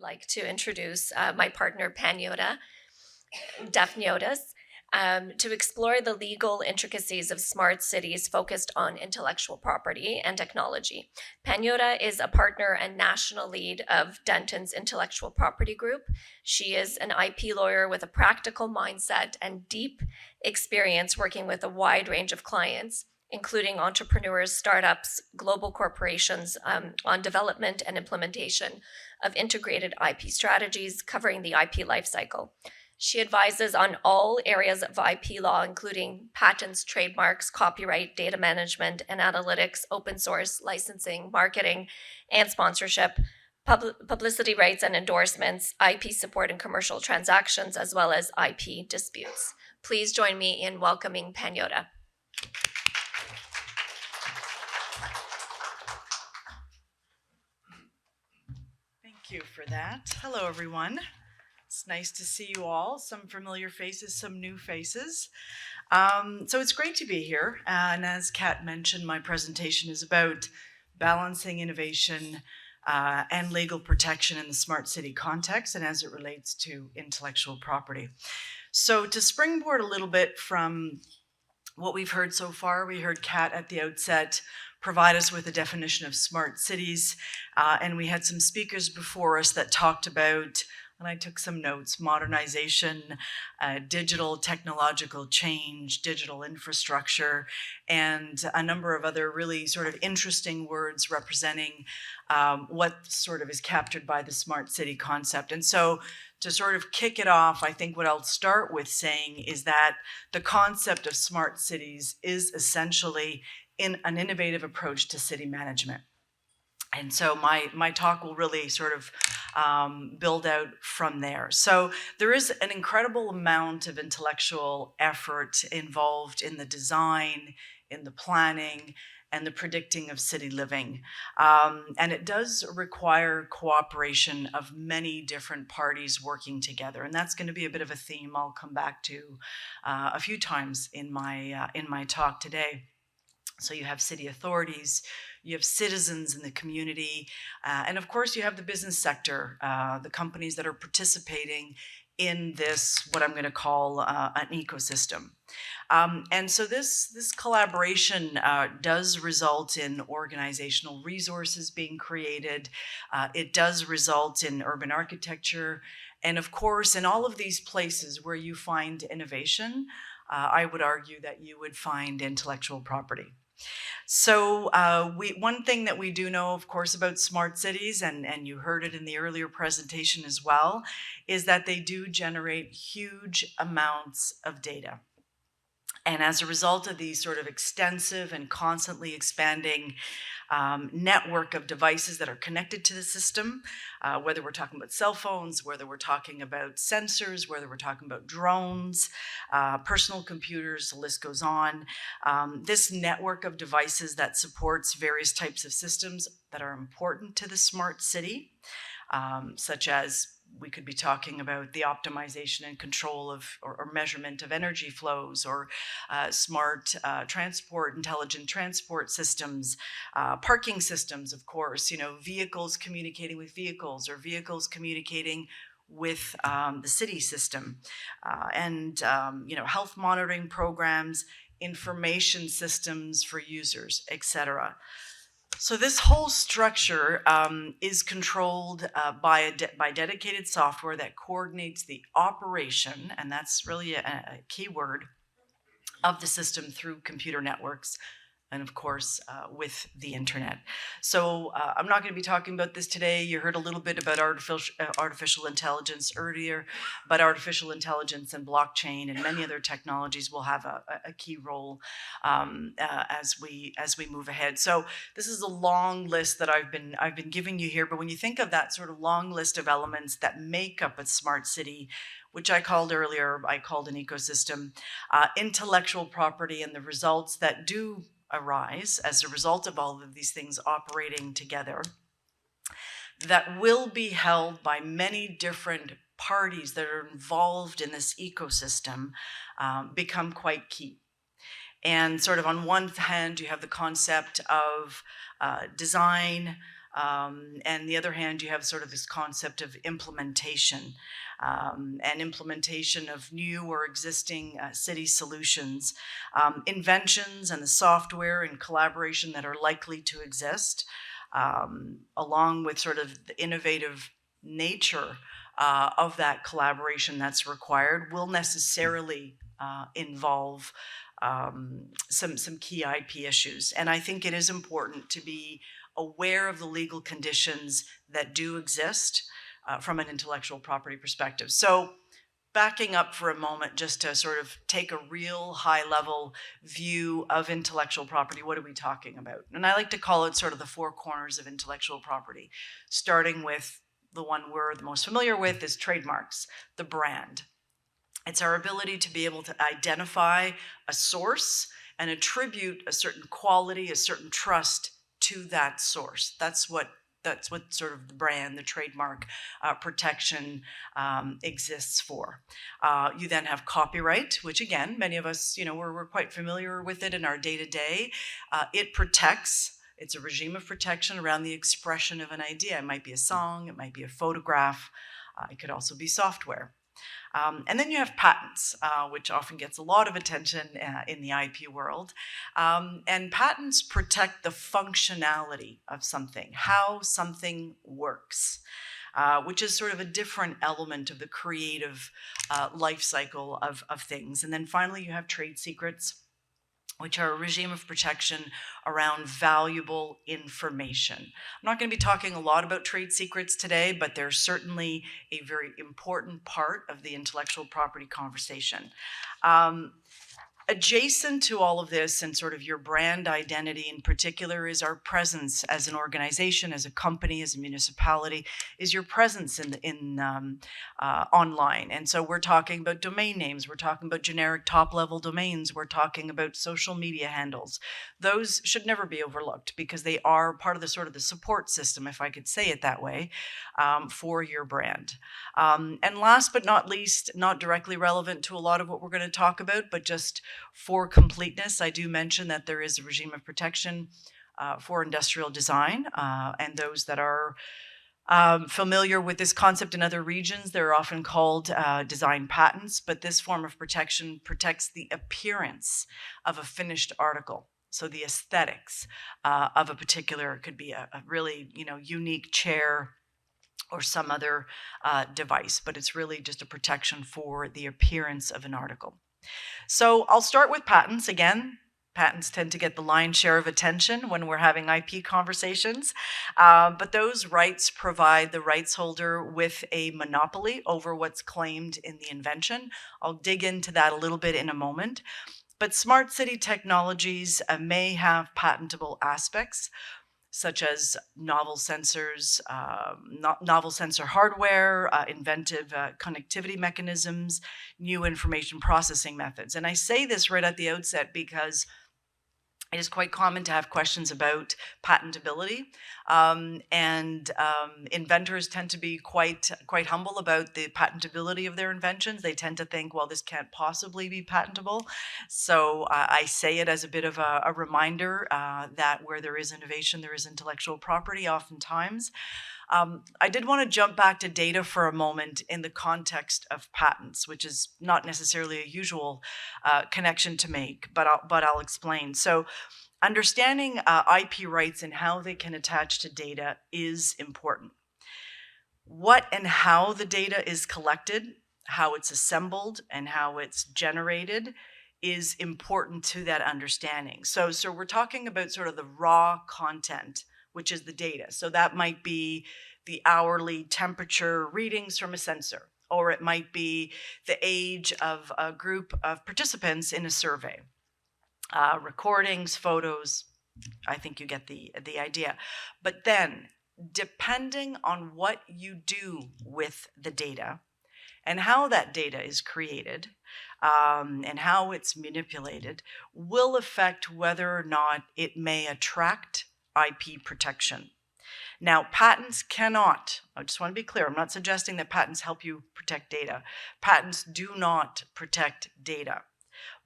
like to introduce my partner, Panagiota, Dafniotis, to explore the legal intricacies of smart cities focused on intellectual property and technology. Panagiota is a partner and national lead of Dentons Intellectual Property Group. She is an IP lawyer with a practical mindset and deep experience working with a wide range of clients, including entrepreneurs, startups, global corporations, on development and implementation of integrated IP strategies covering the IP lifecycle. She advises on all areas of IP law, including patents, trademarks, copyright, data management and analytics, open source, licensing, marketing, and sponsorship, publicity rights and endorsements, IP support and commercial transactions, as well as IP disputes. Please join me in welcoming Panagiota. Thank you for that. Hello, everyone. It's nice to see you all. Some familiar faces, some new faces. So it's great to be here. And as Kat mentioned, my presentation is about balancing innovation and legal protection in the smart city context and as it relates to intellectual property. So to springboard a little bit from what we've heard so far, we heard Kat at the outset provide us with a definition of smart cities. And we had some speakers before us that talked about, and I took some notes, modernization, digital technological change, digital infrastructure, and a number of other really sort of interesting words representing what sort of is captured by the smart city concept. And so to sort of kick it off, I think what I'll start with saying is that the concept of smart cities is essentially an innovative approach to city management. And so my talk will really sort of build out from there. So there is an incredible amount of intellectual effort involved in the design, in the planning, and the predicting of city living. And it does require cooperation of many different parties working together. And that's going to be a bit of a theme I'll come back to a few times in my talk today. So you have city authorities, you have citizens in the community, and of course you have the business sector, the companies that are participating in this, what I'm going to call an ecosystem. And so this collaboration does result in organizational resources being created. It does result in urban architecture. And of course, in all of these places where you find innovation, I would argue that you would find intellectual property. So one thing that we do know, of course, about smart cities, and you heard it in the earlier presentation as well, is that they do generate huge amounts of data. And as a result of these sort of extensive and constantly expanding network of devices that are connected to the system, whether we're talking about cell phones, whether we're talking about sensors, whether we're talking about drones, personal computers, the list goes on. This network of devices that supports various types of systems that are important to the smart city, such as we could be talking about the optimization and control of or measurement of energy flows, or smart transport, intelligent transport systems, parking systems, of course, vehicles communicating with vehicles, or vehicles communicating with the city system, and health monitoring programs, information systems for users, etc. So this whole structure is controlled by dedicated software that coordinates the operation, and that's really a key word, of the system through computer networks, and of course with the internet. So I'm not going to be talking about this today. You heard a little bit about artificial intelligence earlier, but artificial intelligence and blockchain and many other technologies will have a key role as we move ahead. So this is a long list that I've been giving you here, but when you think of that sort of long list of elements that make up a smart city, which I called earlier, I called an ecosystem, intellectual property and the results that do arise as a result of all of these things operating together, that will be held by many different parties that are involved in this ecosystem, become quite key. And sort of on one hand, you have the concept of design, And the other hand, you have sort of this concept of implementation, and implementation of new or existing city solutions, inventions and the software and collaboration that are likely to exist, along with sort of the innovative nature of that collaboration that's required, will necessarily involve some key IP issues. And I think it is important to be aware of the legal conditions that do exist from an intellectual property perspective. So backing up for a moment, just to sort of take a real high level view of intellectual property, what are we talking about? And I like to call it sort of the four corners of intellectual property, starting with the one we're the most familiar with is trademarks, the brand. It's our ability to be able to identify a source and attribute a certain quality, a certain trust to that source. That's what sort of the brand, the trademark protection exists for. You then have copyright, which again, many of us, we're quite familiar with it in our day-to-day. It protects. It's a regime of protection around the expression of an idea. It might be a song, it might be a photograph, it could also be software. And then you have patents, which often gets a lot of attention in the IP world. And patents protect the functionality of something, how something works, which is sort of a different element of the creative life cycle of things. And then finally, you have trade secrets, which are a regime of protection around valuable information. I'm not going to be talking a lot about trade secrets today, but they're certainly a very important part of the intellectual property conversation. Adjacent to all of this and sort of your brand identity in particular is our presence as an organization, as a company, as a municipality, is your presence in online. And so we're talking about domain names, we're talking about generic top-level domains, we're talking about social media handles. Those should never be overlooked because they are part of the sort of the support system, if I could say it that way, for your brand. And last but not least, not directly relevant to a lot of what we're going to talk about, but just for completeness, I do mention that there is a regime of protection for industrial design, and those that are familiar with this concept in other regions, they're often called design patents, but this form of protection protects the appearance of a finished article. So the aesthetics of a particular, could be a really unique chair or some other device, but it's really just a protection for the appearance of an article. So I'll start with patents. Again, patents tend to get the lion's share of attention when we're having IP conversations, but those rights provide the rights holder with a monopoly over what's claimed in the invention. I'll dig into that a little bit in a moment. But smart city technologies may have patentable aspects, such as novel sensors, novel sensor hardware, inventive connectivity mechanisms, new information processing methods. And I say this right at the outset because it is quite common to have questions about patentability, and inventors tend to be quite humble about the patentability of their inventions. They tend to think, well, this can't possibly be patentable. So I say it as a bit of a reminder that where there is innovation, there is intellectual property oftentimes. I did want to jump back to data for a moment in the context of patents, which is not necessarily a usual connection to make, but I'll explain. So understanding IP rights and how they can attach to data is important. What and how the data is collected, how it's assembled, and how it's generated is important to that understanding. So we're talking about sort of the raw content, which is the data. So that might be the hourly temperature readings from a sensor, or it might be the age of a group of participants in a survey. Recordings, photos, I think you get the idea. But then, depending on what you do with the data and how that data is created, and how it's manipulated, will affect whether or not it may attract IP protection. Now, patents cannot, I just want to be clear, I'm not suggesting that patents help you protect data. Patents do not protect data.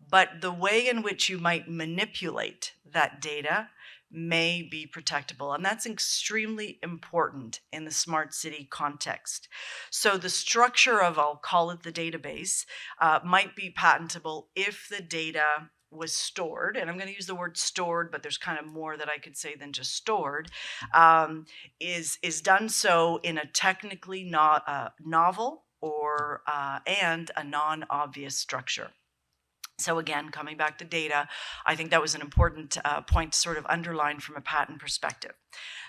But the way in which you might manipulate that data may be protectable. And that's extremely important in the smart city context. So the structure of, I'll call it the database, might be patentable if the data was stored, and I'm going to use the word stored, but there's kind of more that I could say than just stored, is done so in a technically novel or and a non-obvious structure. So again, coming back to data, I think that was an important point to sort of underline from a patent perspective.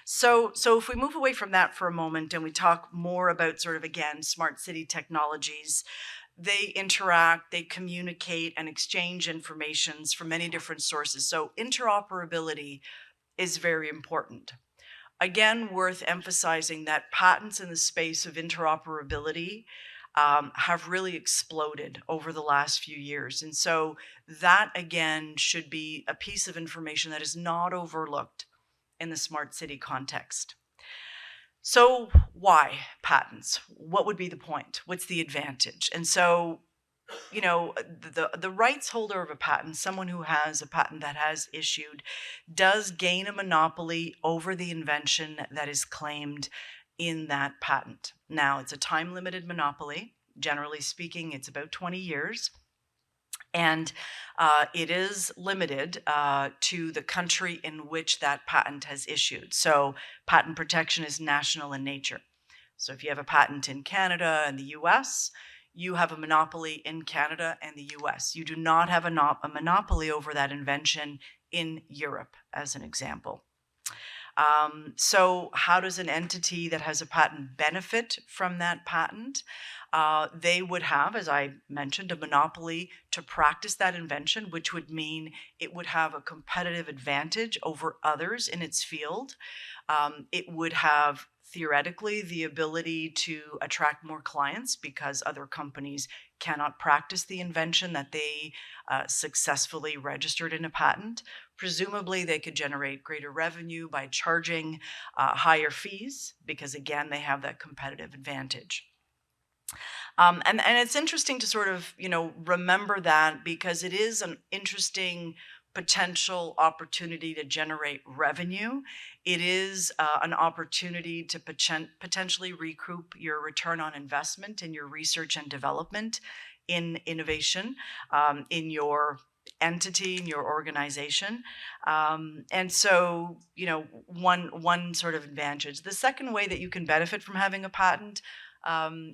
So if we move away from that for a moment and we talk more about sort of, again, smart city technologies, they interact, they communicate and exchange informations from many different sources. So interoperability is very important. Again, worth emphasizing that patents in the space of interoperability have really exploded over the last few years. And so that, again, should be a piece of information that is not overlooked in the smart city context. So why patents? What would be the point? What's the advantage? And so, you know, the rights holder of a patent, someone who has a patent that has issued, does gain a monopoly over the invention that is claimed in that patent. Now, it's a time-limited monopoly. Generally speaking, it's about 20 years. And it is limited to the country in which that patent has issued. So patent protection is national in nature. So if you have a patent in Canada and the US, you have a monopoly in Canada and the US. You do not have a monopoly over that invention in Europe, as an example. So how does an entity that has a patent benefit from that patent? They would have, as I mentioned, a monopoly to practice that invention, which would mean it would have a competitive advantage over others in its field. It would have theoretically the ability to attract more clients because other companies cannot practice the invention that they successfully registered in a patent. Presumably, they could generate greater revenue by charging higher fees because, again, they have that competitive advantage. And it's interesting to sort of, remember that because it is an interesting potential opportunity to generate revenue. It is an opportunity to potentially recoup your return on investment in your research and development in innovation in your entity, in your organization. And so, one sort of advantage. The second way that you can benefit from having a patent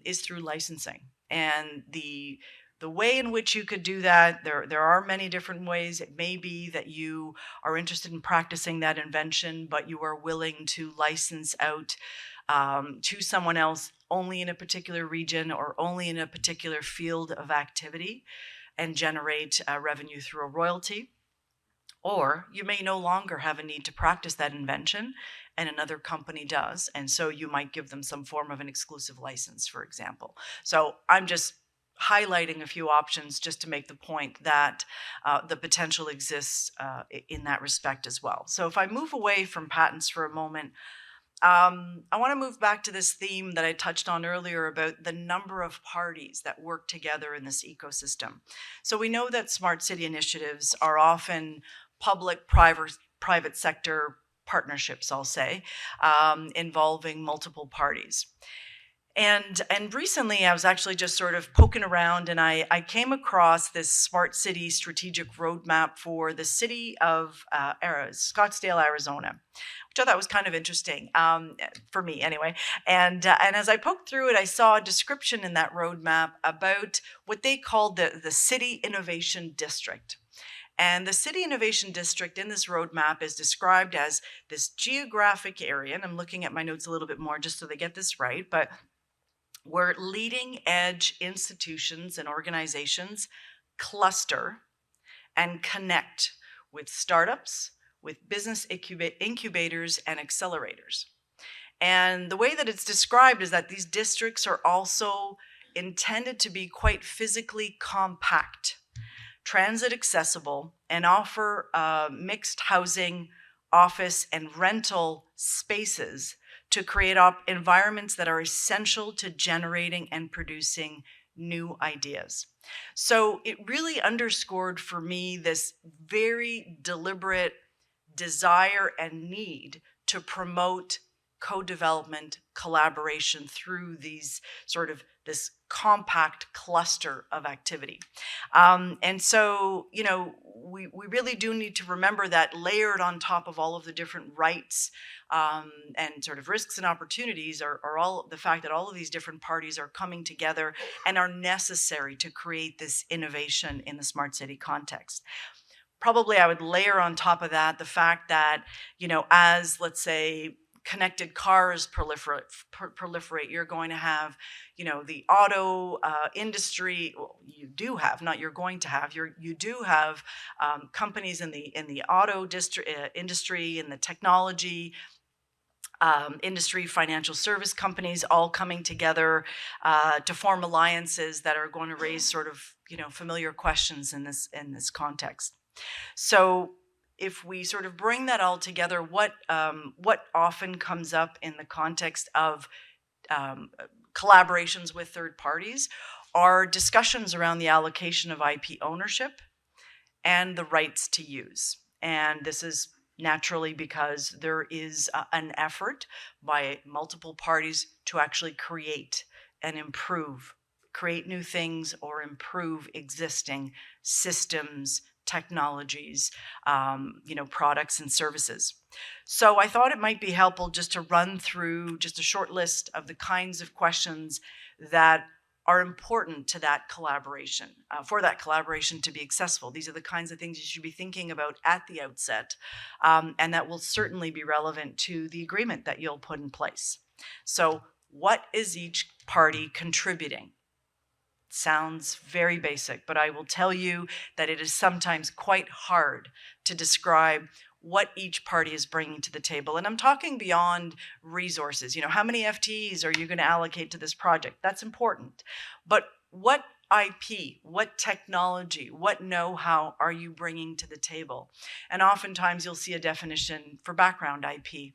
is through licensing. And the way in which you could do that, there are many different ways. It may be that you are interested in practicing that invention, but you are willing to license out to someone else only in a particular region or only in a particular field of activity and generate revenue through a royalty. Or you may no longer have a need to practice that invention and another company does. And so you might give them some form of an exclusive license, for example. So I'm just highlighting a few options just to make the point that the potential exists in that respect as well. So if I move away from patents for a moment, I want to move back to this theme that I touched on earlier about the number of parties that work together in this ecosystem. So we know that smart city initiatives are often public-private sector partnerships, I'll say, involving multiple parties. And recently I was actually just sort of poking around and I came across this smart city strategic roadmap for the city of Scottsdale, Arizona, which I thought was kind of interesting for me anyway. And as I poked through it, I saw a description in that roadmap about what they called the City Innovation District. And the City Innovation District in this roadmap is described as this geographic area, and I'm looking at my notes a little bit more just so they get this right, but where leading edge institutions and organizations cluster and connect with startups, with business incubators and accelerators. And the way that it's described is that these districts are also intended to be quite physically compact, transit accessible, and offer mixed housing, office, and rental spaces to create environments that are essential to generating and producing new ideas. So it really underscored for me this very deliberate desire and need to promote co-development, collaboration through these sort of this compact cluster of activity. And so, we really do need to remember that layered on top of all of the different rights and sort of risks and opportunities are all the fact that all of these different parties are coming together and are necessary to create this innovation in the smart city context. Probably I would layer on top of that the fact that, as let's say connected cars proliferate, you're going to have, the auto industry. Well, you do have, not you're going to have, you do have companies in the auto industry, in the technology industry, financial service companies, all coming together to form alliances that are going to raise sort of, familiar questions in this context. So if we sort of bring that all together, what often comes up in the context of collaborations with third parties are discussions around the allocation of IP ownership and the rights to use. And this is naturally because there is an effort by multiple parties to actually create and improve, create new things or improve existing systems, technologies, products and services. So I thought it might be helpful just to run through just a short list of the kinds of questions that are important to that collaboration, for that collaboration to be successful. These are the kinds of things you should be thinking about at the outset, and that will certainly be relevant to the agreement that you'll put in place. So what is each party contributing? Sounds very basic, but I will tell you that it is sometimes quite hard to describe what each party is bringing to the table. And I'm talking beyond resources. How many FTEs are you going to allocate to this project? That's important. But what IP, what technology, what know-how are you bringing to the table? And oftentimes you'll see a definition for background IP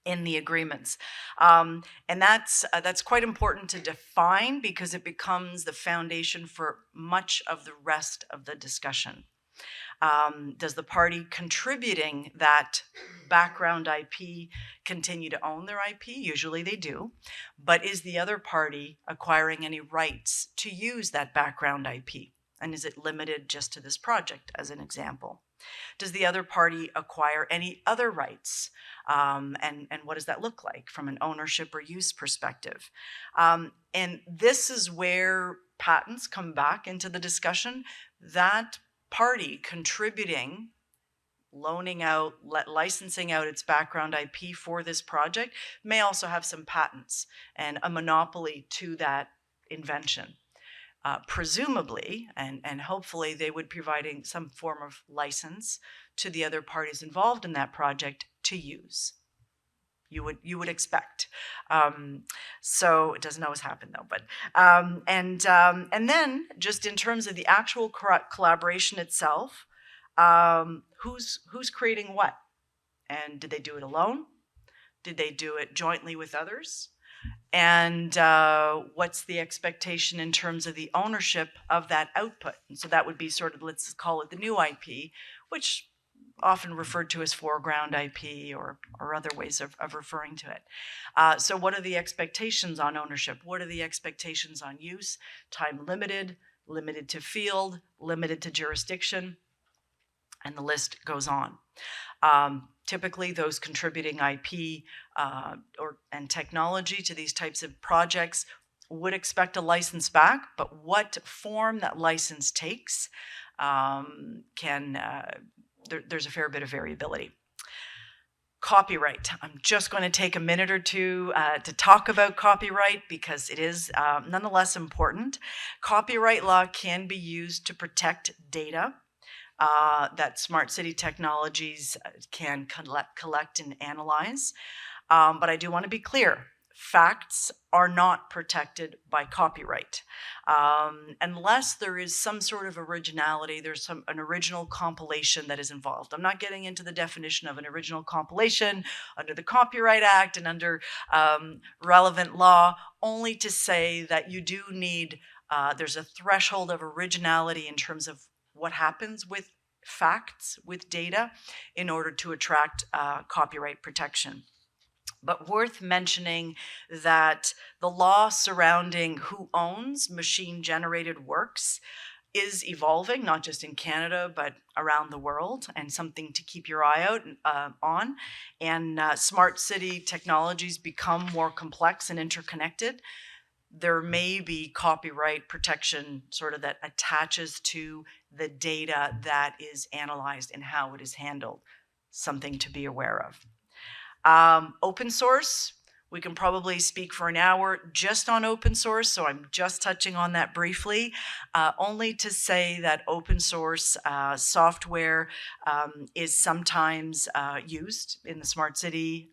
in the agreements. And that's quite important to define because it becomes the foundation for much of the rest of the discussion. Does the party contributing that background IP continue to own their IP? Usually they do. But is the other party acquiring any rights to use that background IP? And is it limited just to this project, as an example? Does the other party acquire any other rights? And what does that look like from an ownership or use perspective? And this is where patents come back into the discussion. That party contributing, loaning out, licensing out its background IP for this project may also have some patents and a monopoly to that invention. Presumably, and hopefully they would be providing some form of license to the other parties involved in that project to use. You would expect. So it doesn't always happen though. But and then just in terms of the actual collaboration itself, who's creating what, and did they do it alone? Did they do it jointly with others? And what's the expectation in terms of the ownership of that output? And so that would be sort of, let's call it the new IP, which often referred to as foreground IP or other ways of referring to it. So what are the expectations on ownership? What are the expectations on use? Time limited, limited to field, limited to jurisdiction, and the list goes on. Typically, those contributing IP and technology to these types of projects would expect a license back, but what form that license takes there's a fair bit of variability. Copyright. I'm just going to take a minute or two to talk about copyright because it is nonetheless important. Copyright law can be used to protect data that smart city technologies can collect and analyze. But I do want to be clear. Facts are not protected by copyright. Unless there is some sort of originality, there's an original compilation that is involved. I'm not getting into the definition of an original compilation under the Copyright Act and under relevant law, only to say that you do need, there's a threshold of originality in terms of what happens with facts with data in order to attract copyright protection. But worth mentioning that the law surrounding who owns machine-generated works is evolving, not just in Canada, but around the world, and something to keep your eye out on. And smart city technologies become more complex and interconnected. There may be copyright protection sort of that attaches to the data that is analyzed and how it is handled, something to be aware of. Open source, we can probably speak for an hour just on open source, so I'm just touching on that briefly, only to say that open source software is sometimes used in the smart city,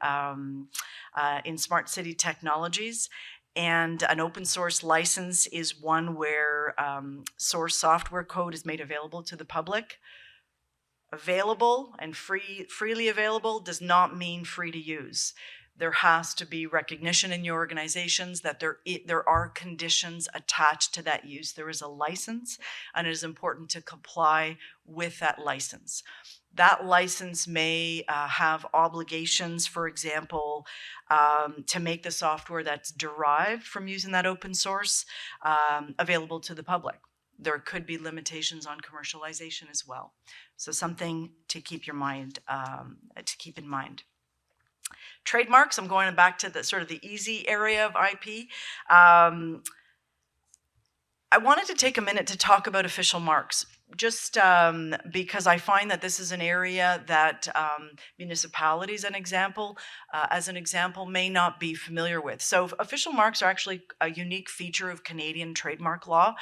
in smart city technologies. And an open source license is one where source software code is made available to the public. Available and freely available does not mean free to use. There has to be recognition in your organizations that there are conditions attached to that use. There is a license, and it is important to comply with that license. That license may have obligations, for example, to make the software that's derived from using that open source available to the public. There could be limitations on commercialization as well. So something to keep your mind, to keep in mind. Trademarks, I'm going back to the sort of the easy area of IP. I wanted to take a minute to talk about official marks, just because I find that this is an area that municipalities, as an example, may not be familiar with. So official marks are actually a unique feature of Canadian trademark law.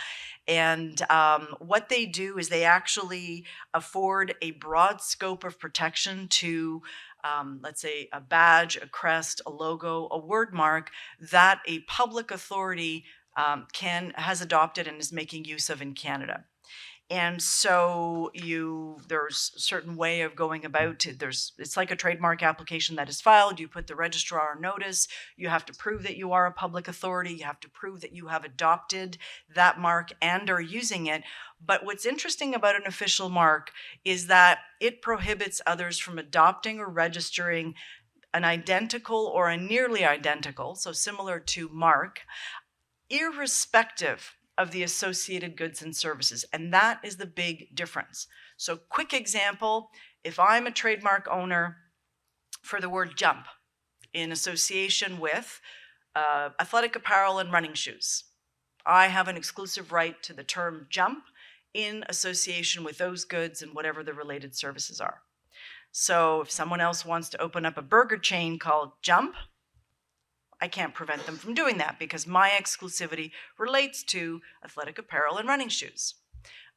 And what they do is they actually afford a broad scope of protection to, let's say, a badge, a crest, a logo, a word mark that a public authority has adopted and is making use of in Canada. And so there's a certain way of going about it. It's like a trademark application that is filed. You put the registrar on notice. You have to prove that you are a public authority. You have to prove that you have adopted that mark and are using it. But what's interesting about an official mark is that it prohibits others from adopting or registering an identical or a nearly identical, so similar to mark, irrespective of the associated goods and services. And that is the big difference. So quick example, if I'm a trademark owner for the word jump in association with athletic apparel and running shoes, I have an exclusive right to the term jump in association with those goods and whatever the related services are. So if someone else wants to open up a burger chain called Jump, I can't prevent them from doing that because my exclusivity relates to athletic apparel and running shoes.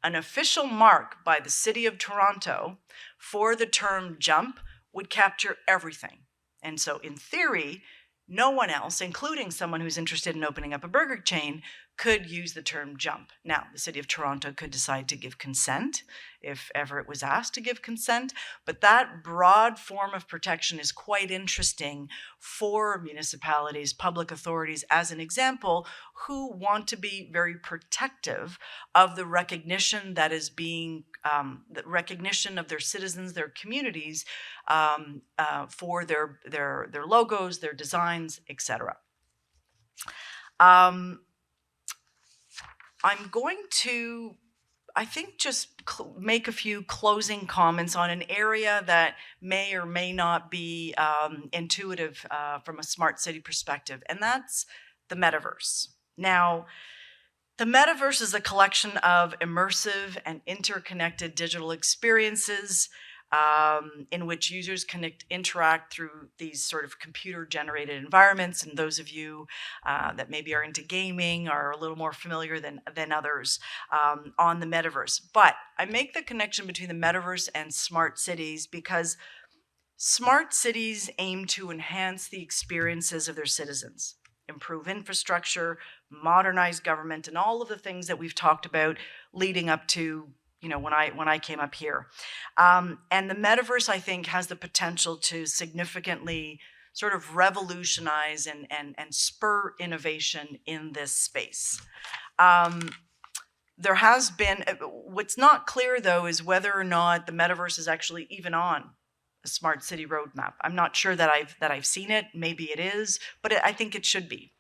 An official mark by the City of Toronto for the term jump would capture everything. And so in theory, no one else, including someone who's interested in opening up a burger chain, could use the term jump. Now, the City of Toronto could decide to give consent if ever it was asked to give consent, but that broad form of protection is quite interesting for municipalities, public authorities, as an example, who want to be very protective of the recognition that is being, the recognition of their citizens, their communities, for their logos, their designs, etc. I'm going to, I think, just make a few closing comments on an area that may or may not be intuitive from a smart city perspective, and that's the metaverse. Now, the metaverse is a collection of immersive and interconnected digital experiences in which users can interact through these sort of computer-generated environments. And those of you that maybe are into gaming are a little more familiar than others on the metaverse. But I make the connection between the metaverse and smart cities because smart cities aim to enhance the experiences of their citizens, improve infrastructure, modernize government, and all of the things that we've talked about leading up to when I came up here. And the metaverse, I think, has the potential to significantly sort of revolutionize and spur innovation in this space. there has been, what's not clear though is whether or not the metaverse is actually even on a smart city roadmap. I'm not sure that I've seen it. Maybe it is, but I think it should be.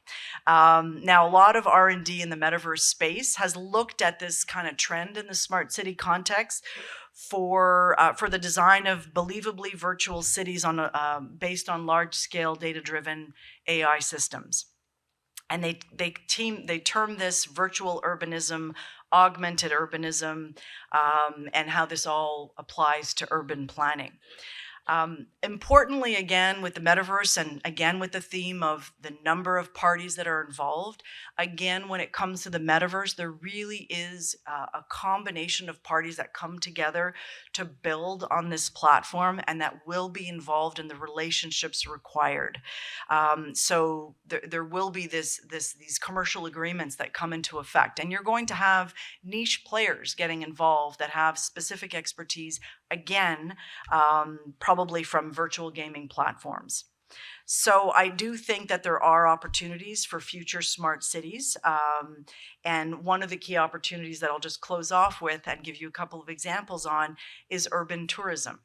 Now, a lot of R&D in the metaverse space has looked at this kind of trend in the smart city context for the design of believably virtual cities based on large-scale data-driven AI systems. And they term this virtual urbanism, augmented urbanism, and how this all applies to urban planning. Importantly, again, with the metaverse and again with the theme of the number of parties that are involved, again, when it comes to the metaverse, there really is a combination of parties that come together to build on this platform and that will be involved in the relationships required. So there will be these commercial agreements that come into effect, and you're going to have niche players getting involved that have specific expertise, again, probably from virtual gaming platforms. So I do think that there are opportunities for future smart cities. And one of the key opportunities that I'll just close off with and give you a couple of examples on is urban tourism.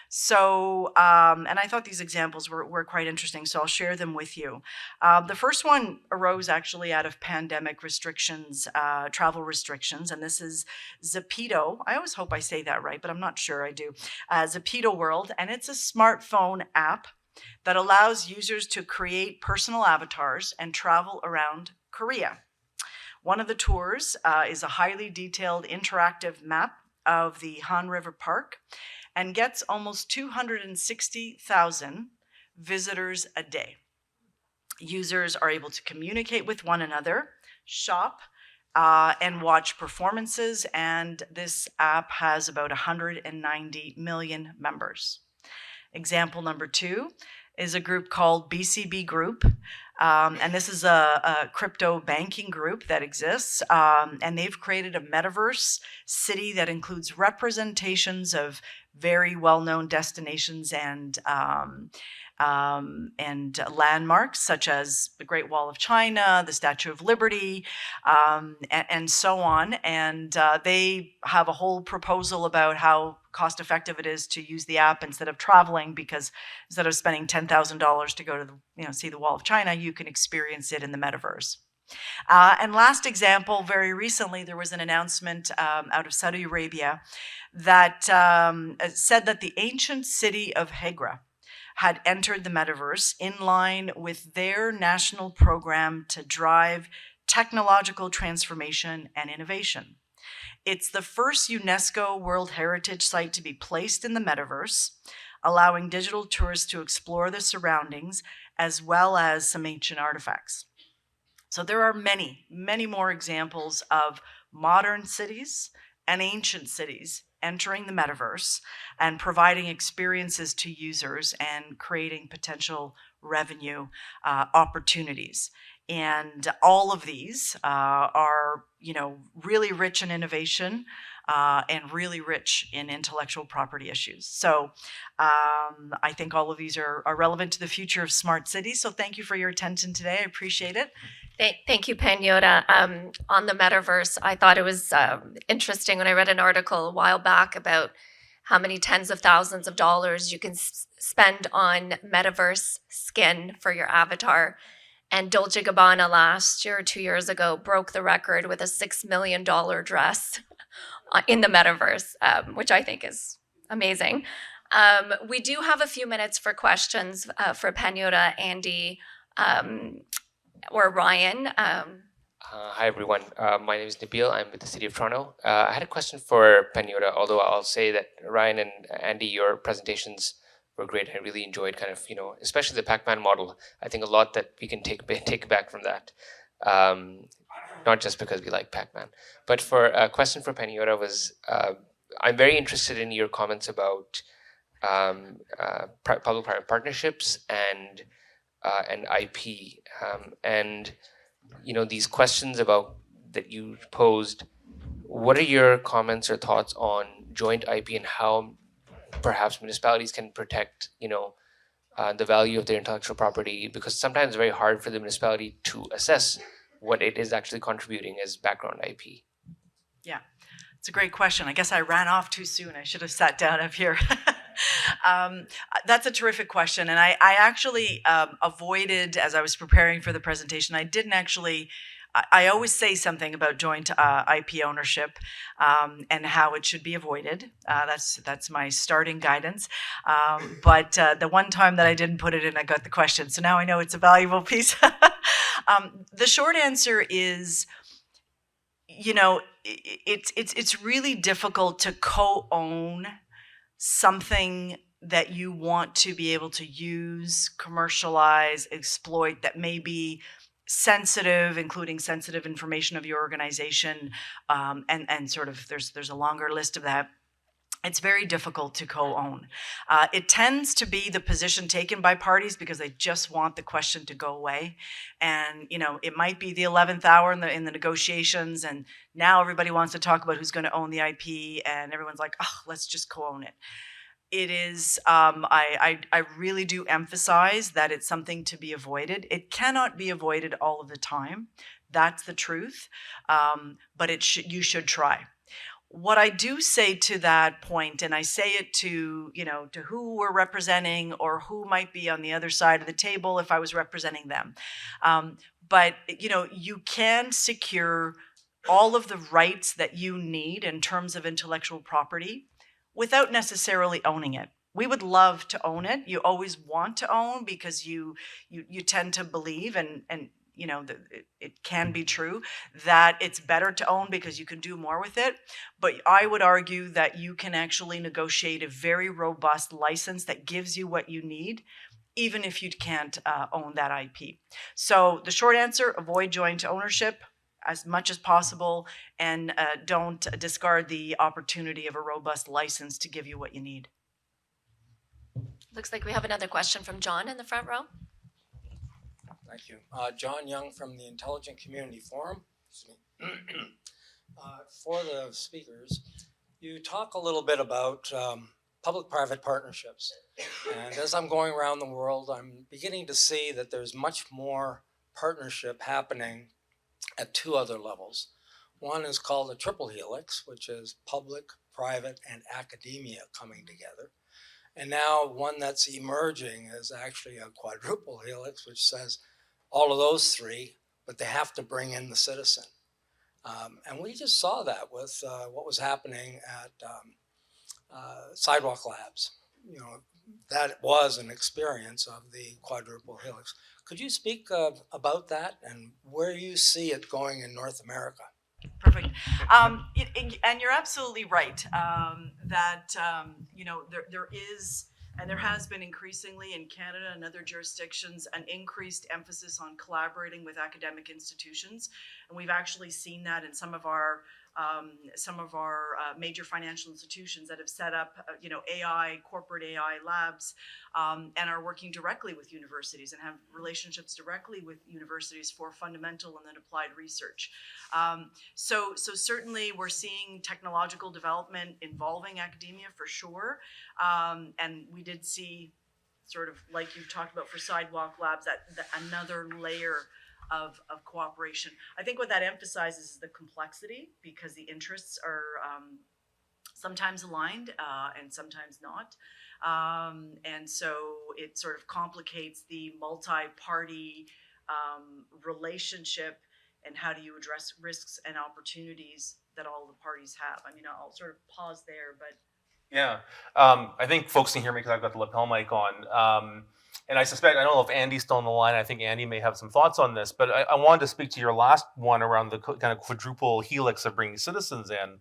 So, and I thought these examples were quite interesting, so I'll share them with you. The first one arose actually out of pandemic restrictions, travel restrictions, and this is Zepeto. I always hope I say that right, but I'm not sure I do. Zepeto World, and it's a smartphone app that allows users to create personal avatars and travel around Korea. One of the tours is a highly detailed interactive map of the Han River Park and gets almost 260,000 visitors a day. Users are able to communicate with one another, shop, and watch performances, and this app has about 190 million members. Example number 2 is a group called BCB Group, and this is a crypto banking group that exists, and they've created a metaverse city that includes representations of very well-known destinations and landmarks such as the Great Wall of China, the Statue of Liberty, and so on. And they have a whole proposal about how cost effective it is to use the app instead of traveling, because instead of spending $10,000 to go to see the Wall of China, you can experience it in the metaverse. And last example, very recently, there was an announcement out of Saudi Arabia that said that the ancient city of Hegra had entered the metaverse in line with their national program to drive technological transformation and innovation. It's the first UNESCO World Heritage Site to be placed in the metaverse, allowing digital tourists to explore the surroundings as well as some ancient artifacts. So there are many, many more examples of modern cities and ancient cities entering the metaverse and providing experiences to users and creating potential revenue opportunities. And all of these are, really rich in innovation and really rich in intellectual property issues. So I think all of these are relevant to the future of smart cities. So thank you for your attention today. I appreciate it. Thank you, Panagiota. On the metaverse, I thought it was interesting when I read an article a while back about how many tens of thousands of dollars you can spend on metaverse skin for your avatar. And Dolce & Gabbana last year or 2 years ago broke the record with a $6 million dress in the metaverse, which I think is amazing. We do have a few minutes for questions for Panagiota, Andy, or Ryan. Hi, everyone. My name is Nabil. I'm with the City of Toronto. I had a question for Panagiota, although I'll say that Ryan and Andy, your presentations were great. I really enjoyed especially the Pac-Man model. I think a lot that we can take back from that. Not just because we like Pac-Man. But for a question for Panagiota was, I'm very interested in your comments about public-private partnerships and IP, and these questions about that you posed. What are your comments or thoughts on joint IP and how perhaps municipalities can protect the value of their intellectual property? Because sometimes it's very hard for the municipality to assess what it is actually contributing as background IP. Yeah, it's a great question. I guess I ran off too soon. I should have sat down up here. That's a terrific question. And I actually avoided, as I was preparing for the presentation, I didn't actually. I always say something about joint IP ownership and how it should be avoided. That's my starting guidance. But the one time that I didn't put it in, I got the question. So now I know it's a valuable piece. The short answer is, it's really difficult to co-own something that you want to be able to use, commercialize, exploit, that may be sensitive, including sensitive information of your organization, and sort of there's a longer list of that. It's very difficult to co-own. It tends to be the position taken by parties because they just want the question to go away. And, it might be the 11th hour in the negotiations, and now everybody wants to talk about who's going to own the IP, and everyone's like, oh, let's just co-own it. It is, I really do emphasize that it's something to be avoided. It cannot be avoided all of the time. That's the truth. But you should try. What I do say to that point, and I say it to, to who we're representing or who might be on the other side of the table if I was representing them. But, you can secure all of the rights that you need in terms of intellectual property without necessarily owning it. We would love to own it. You always want to own because you tend to believe, and it can be true that it's better to own because you can do more with it. But I would argue that you can actually negotiate a very robust license that gives you what you need, even if you can't own that IP. So the short answer: avoid joint ownership as much as possible, and don't discard the opportunity of a robust license to give you what you need. Looks like we have another question from John in the front row. Thank you. John Young from the Intelligent Community Forum. For the speakers, you talk a little bit about public-private partnerships. And as I'm going around the world, I'm beginning to see that there's much more partnership happening at two other levels. One is called the triple helix, which is public, private, and academia coming together. And now one that's emerging is actually a quadruple helix, which says all of those three, but they have to bring in the citizen. And we just saw that with what was happening at Sidewalk Labs. That was an experience of the quadruple helix. Could you speak about that and where you see it going in North America? Perfect. And you're absolutely right that there is, and there has been increasingly in Canada and other jurisdictions, an increased emphasis on collaborating with academic institutions, and we've actually seen that in some of our major financial institutions that have set up corporate AI labs, and are working directly with universities and have relationships directly with universities for fundamental and then applied research. So certainly we're seeing technological development involving academia for sure, and we did see, sort of like you talked about for Sidewalk Labs, that another layer of cooperation. I think what that emphasizes is the complexity, because the interests are sometimes aligned and sometimes not. And so it sort of complicates the multi-party relationship, and how do you address risks and opportunities that all the parties have. I mean, I'll sort of pause there, but. Yeah, I think folks can hear me because I've got the lapel mic on. And I suspect, I don't know if Andy's still on the line. I think Andy may have some thoughts on this, but I wanted to speak to your last one around the kind of quadruple helix of bringing citizens in.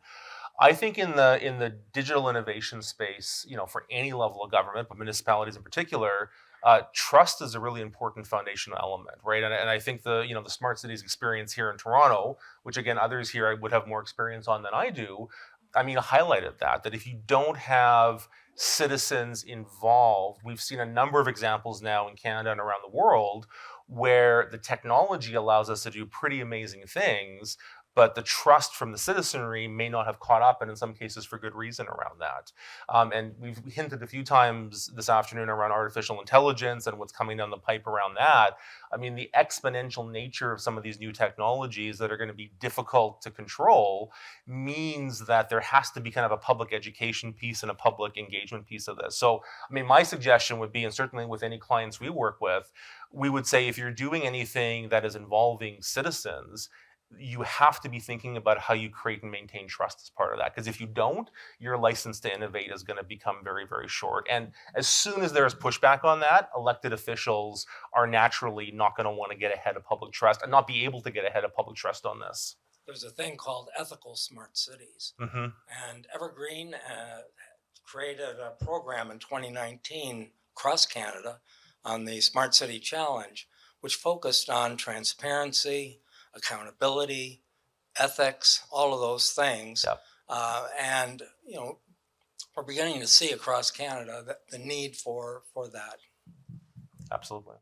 I think in the digital innovation space, for any level of government, but municipalities in particular, trust is a really important foundational element, right? And I think the smart cities experience here in Toronto, which again others here would have more experience on than I do, highlighted that if you don't have citizens involved, we've seen a number of examples now in Canada and around the world where the technology allows us to do pretty amazing things, but the trust from the citizenry may not have caught up, and in some cases for good reason around that. And we've hinted a few times this afternoon around artificial intelligence and what's coming down the pipe around that. I mean, the exponential nature of some of these new technologies that are going to be difficult to control means that there has to be kind of a public education piece and a public engagement piece of this. So, I mean, my suggestion would be, and certainly with any clients we work with, we would say if you're doing anything that is involving citizens, you have to be thinking about how you create and maintain trust as part of that. Because if you don't, your license to innovate is going to become very, very short. And as soon as there's pushback on that, elected officials are naturally not going to want to get ahead of public trust and not be able to get ahead of public trust on this. There's a thing called ethical smart cities. Mm-hmm. And Evergreen created a program in 2019 across Canada on the Smart City Challenge, which focused on transparency, accountability, ethics, all of those things. Yep. And, you know, we're beginning to see across Canada the need for that. Absolutely.